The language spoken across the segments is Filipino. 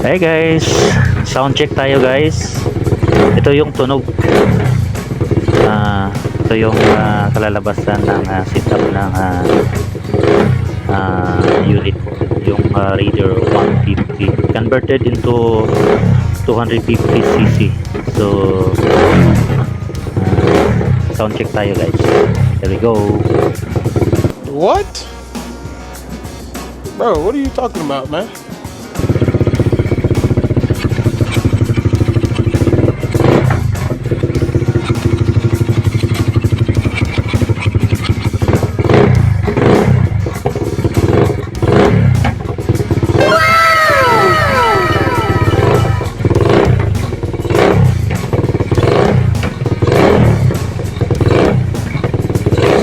Hey guys, sound check tayo guys. Ito yung tunog. Ito yung kalalabasan ng setup ng unit, yung reader 150 converted into 250cc. So sound check tayo guys. There we go. What? Bro, what are you talking about, man?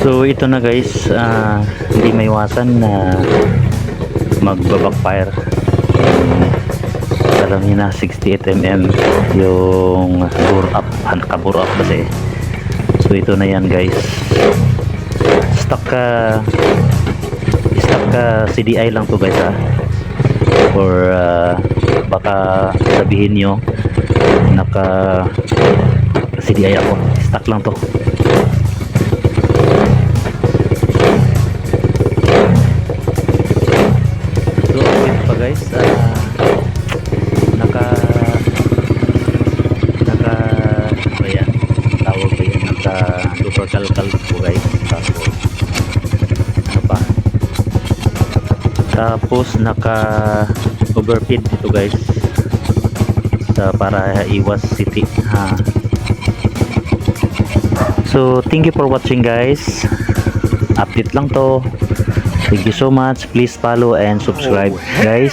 So ito na guys, hindi maiwasan na magbabackfire. Alam niyo na 68mm yung bore up, naka-bore up kasi. So ito na yan guys. Stock CDI lang to guys or baka sabihin nyo naka CDI ako. Stock lang to. Guys, naka ayan, tawag ba yan, naka super kalkal po guys. Tapos ano pa, tapos naka overfeed dito guys para iwas city So thank you for watching guys, update lang to. Thank you so much. Please follow and subscribe guys.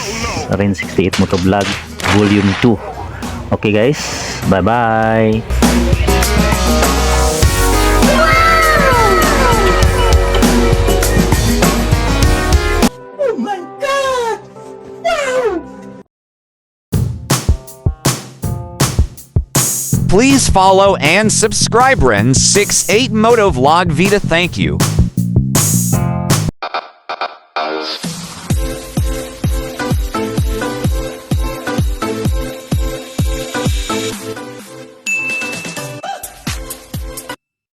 Ren 68 Motovlog Volume 2. Okay guys, bye bye. Oh my God! Wow! Please follow and subscribe Ren 68 Motovlog Vita. Thank you.